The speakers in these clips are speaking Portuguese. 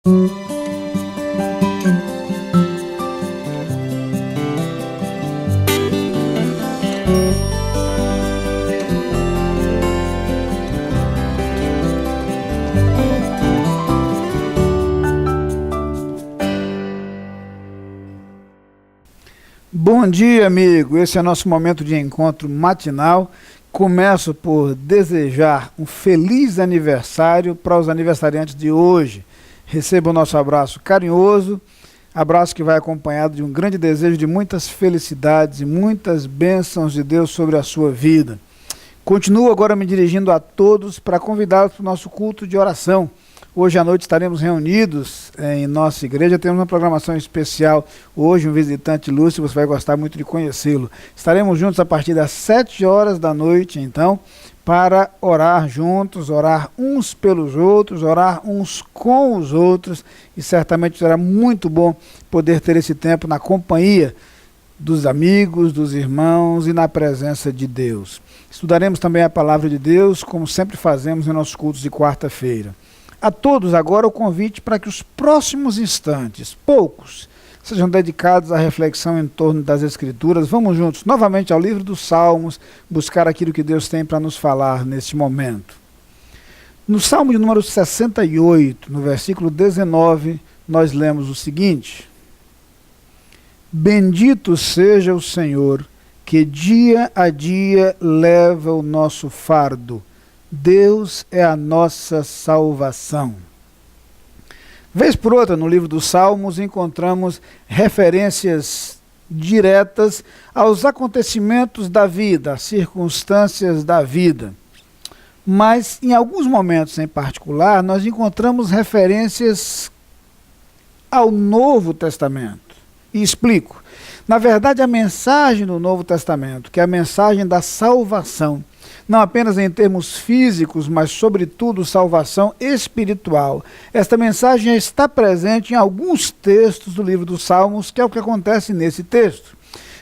Bom dia, amigo. Esse é nosso momento de encontro matinal. Começo por desejar um feliz aniversário para os aniversariantes de hoje. Receba o nosso abraço carinhoso, abraço que vai acompanhado de um grande desejo de muitas felicidades e muitas bênçãos de Deus sobre a sua vida. Continuo agora me dirigindo a todos para convidá-los para o nosso culto de oração. Hoje à noite estaremos reunidos em nossa igreja, temos uma programação especial. Hoje um visitante Lúcio, você vai gostar muito de conhecê-lo. Estaremos juntos a partir das 7 horas da noite, então, para orar juntos, orar uns pelos outros, orar uns com os outros, e certamente será muito bom poder ter esse tempo na companhia dos amigos, dos irmãos e na presença de Deus. Estudaremos também a palavra de Deus, como sempre fazemos em nossos cultos de quarta-feira. A todos agora o convite para que os próximos instantes, poucos, sejam dedicados à reflexão em torno das Escrituras. Vamos juntos novamente ao livro dos Salmos, buscar aquilo que Deus tem para nos falar neste momento. No Salmo de número 68, no versículo 19, nós lemos o seguinte: Bendito seja o Senhor, que dia a dia leva o nosso fardo. Deus é a nossa salvação. Vez por outra, no livro dos Salmos, encontramos referências diretas aos acontecimentos da vida, às circunstâncias da vida. Mas, em alguns momentos em particular, nós encontramos referências ao Novo Testamento. E explico. Na verdade, a mensagem do Novo Testamento, que é a mensagem da salvação, não apenas em termos físicos, mas sobretudo salvação espiritual. Esta mensagem está presente em alguns textos do livro dos Salmos, que é o que acontece nesse texto.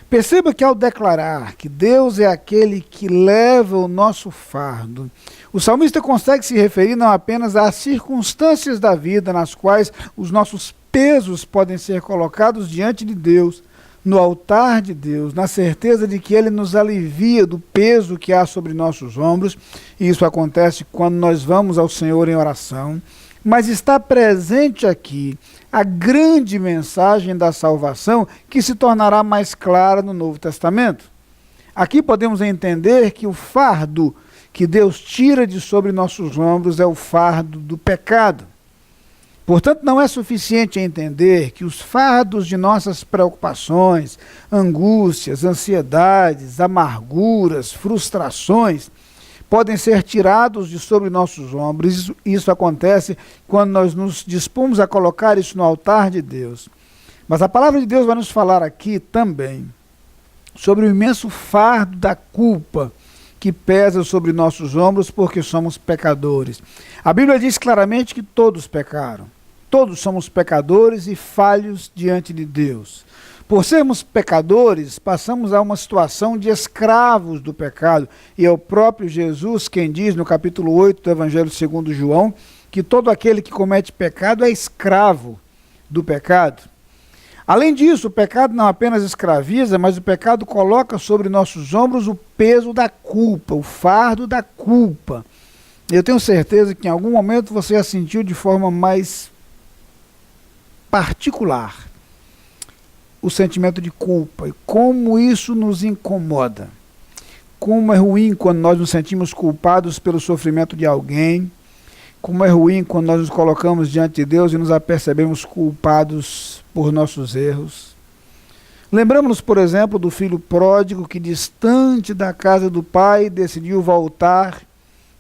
Perceba que ao declarar que Deus é aquele que leva o nosso fardo, o salmista consegue se referir não apenas às circunstâncias da vida nas quais os nossos pesos podem ser colocados diante de Deus, no altar de Deus, na certeza de que Ele nos alivia do peso que há sobre nossos ombros, e isso acontece quando nós vamos ao Senhor em oração, mas está presente aqui a grande mensagem da salvação que se tornará mais clara no Novo Testamento. Aqui podemos entender que o fardo que Deus tira de sobre nossos ombros é o fardo do pecado. Portanto, não é suficiente entender que os fardos de nossas preocupações, angústias, ansiedades, amarguras, frustrações, podem ser tirados de sobre nossos ombros. Isso acontece quando nós nos dispomos a colocar isso no altar de Deus. Mas a palavra de Deus vai nos falar aqui também sobre o imenso fardo da culpa que pesa sobre nossos ombros porque somos pecadores. A Bíblia diz claramente que todos pecaram. Todos somos pecadores e falhos diante de Deus. Por sermos pecadores, passamos a uma situação de escravos do pecado. E é o próprio Jesus quem diz no capítulo 8 do Evangelho segundo João, que todo aquele que comete pecado é escravo do pecado. Além disso, o pecado não apenas escraviza, mas o pecado coloca sobre nossos ombros o peso da culpa, o fardo da culpa. Eu tenho certeza que em algum momento você já sentiu de forma mais particular o sentimento de culpa e como isso nos incomoda. Como é ruim quando nós nos sentimos culpados pelo sofrimento de alguém, como é ruim quando nós nos colocamos diante de Deus e nos apercebemos culpados por nossos erros. Lembramos-nos, por exemplo, do filho pródigo que, distante da casa do pai, decidiu voltar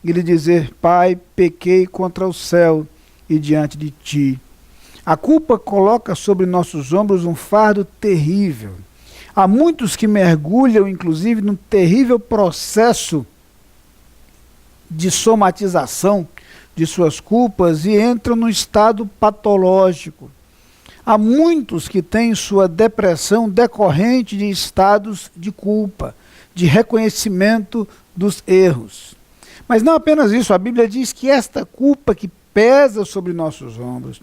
e lhe dizer: Pai, pequei contra o céu e diante de ti. A culpa coloca sobre nossos ombros um fardo terrível. Há muitos que mergulham, inclusive, num terrível processo de somatização de suas culpas e entram num estado patológico. Há muitos que têm sua depressão decorrente de estados de culpa, de reconhecimento dos erros. Mas não apenas isso, a Bíblia diz que esta culpa que pesa sobre nossos ombros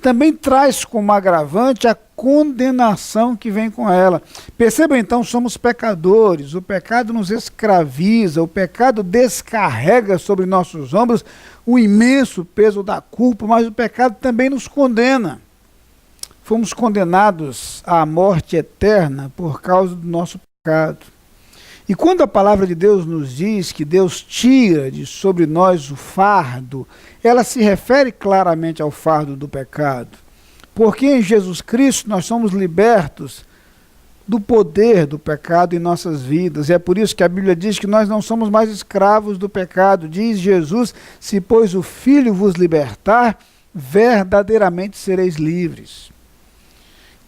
também traz como agravante a condenação que vem com ela. Percebam então, somos pecadores, o pecado nos escraviza, o pecado descarrega sobre nossos ombros o imenso peso da culpa, mas o pecado também nos condena. Fomos condenados à morte eterna por causa do nosso pecado. E quando a palavra de Deus nos diz que Deus tira de sobre nós o fardo, ela se refere claramente ao fardo do pecado. Porque em Jesus Cristo nós somos libertos do poder do pecado em nossas vidas. E é por isso que a Bíblia diz que nós não somos mais escravos do pecado. Diz Jesus, se pois o Filho vos libertar, verdadeiramente sereis livres.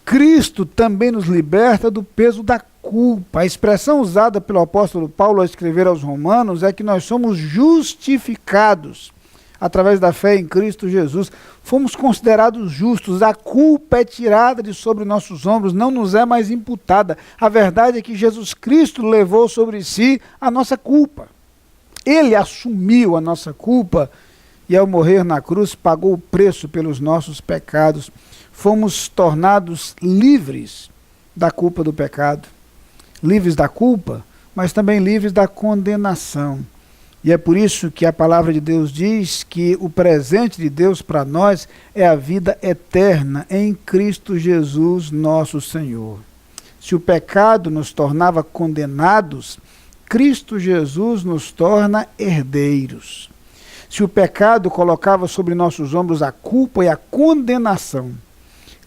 Cristo também nos liberta do peso da culpa. A expressão usada pelo apóstolo Paulo ao escrever aos Romanos é que nós somos justificados através da fé em Cristo Jesus. Fomos considerados justos, a culpa é tirada de sobre nossos ombros, não nos é mais imputada. A verdade é que Jesus Cristo levou sobre si a nossa culpa. Ele assumiu a nossa culpa e ao morrer na cruz pagou o preço pelos nossos pecados. Fomos tornados livres da culpa do pecado. Livres da culpa, mas também livres da condenação. E é por isso que a palavra de Deus diz que o presente de Deus para nós é a vida eterna em Cristo Jesus, nosso Senhor. Se o pecado nos tornava condenados, Cristo Jesus nos torna herdeiros. Se o pecado colocava sobre nossos ombros a culpa e a condenação,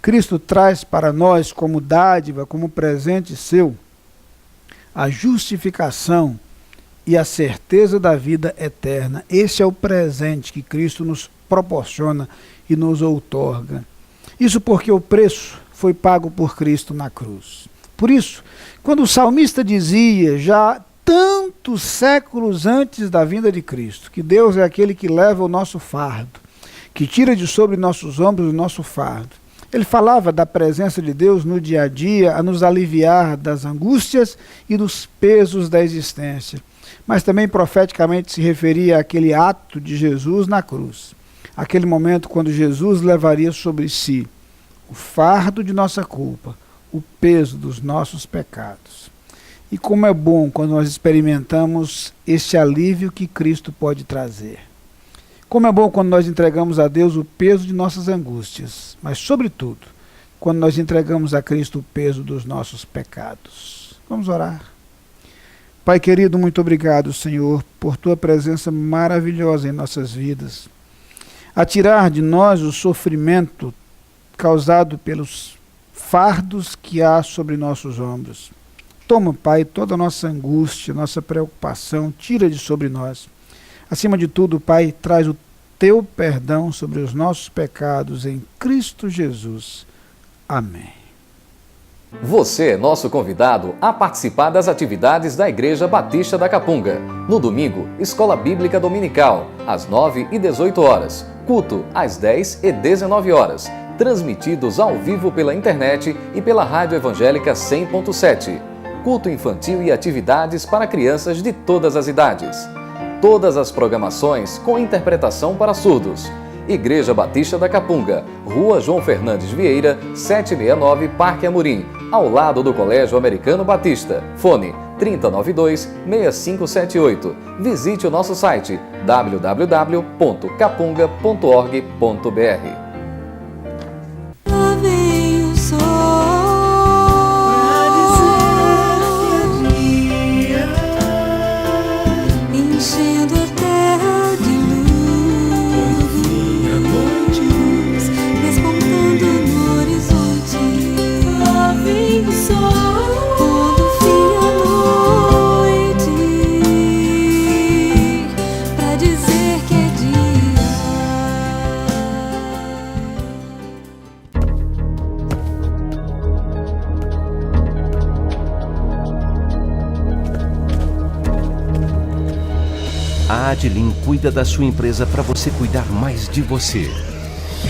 Cristo traz para nós como dádiva, como presente seu, a justificação e a certeza da vida eterna. Esse é o presente que Cristo nos proporciona e nos outorga. Isso porque o preço foi pago por Cristo na cruz. Por isso, quando o salmista dizia, já tantos séculos antes da vinda de Cristo, que Deus é aquele que leva o nosso fardo, que tira de sobre nossos ombros o nosso fardo, ele falava da presença de Deus no dia a dia, a nos aliviar das angústias e dos pesos da existência. Mas também profeticamente se referia àquele ato de Jesus na cruz. Aquele momento quando Jesus levaria sobre si o fardo de nossa culpa, o peso dos nossos pecados. E como é bom quando nós experimentamos esse alívio que Cristo pode trazer. Como é bom quando nós entregamos a Deus o peso de nossas angústias, mas, sobretudo, quando nós entregamos a Cristo o peso dos nossos pecados. Vamos orar. Pai querido, muito obrigado, Senhor, por Tua presença maravilhosa em nossas vidas. A tirar de nós o sofrimento causado pelos fardos que há sobre nossos ombros. Toma, Pai, toda a nossa angústia, nossa preocupação, tira de sobre nós. Acima de tudo, Pai, traz o Teu perdão sobre os nossos pecados em Cristo Jesus. Amém. Você é nosso convidado a participar das atividades da Igreja Batista da Capunga. No domingo, Escola Bíblica Dominical, às 9 e 18 horas. Culto, às 10 e 19 horas. Transmitidos ao vivo pela internet e pela Rádio Evangélica 100.7. Culto infantil e atividades para crianças de todas as idades. Todas as programações com interpretação para surdos. Igreja Batista da Capunga, Rua João Fernandes Vieira, 769, Parque Amorim, ao lado do Colégio Americano Batista. Fone 3092-6578. Visite o nosso site www.capunga.org.br. A Adlin cuida da sua empresa para você cuidar mais de você.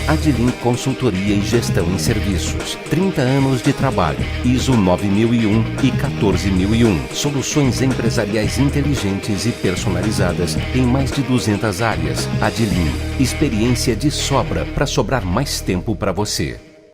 Adilin Consultoria e Gestão em Serviços. 30 anos de trabalho. ISO 9001 e 14001. Soluções empresariais inteligentes e personalizadas em mais de 200 áreas. Adilin. Experiência de sobra para sobrar mais tempo para você.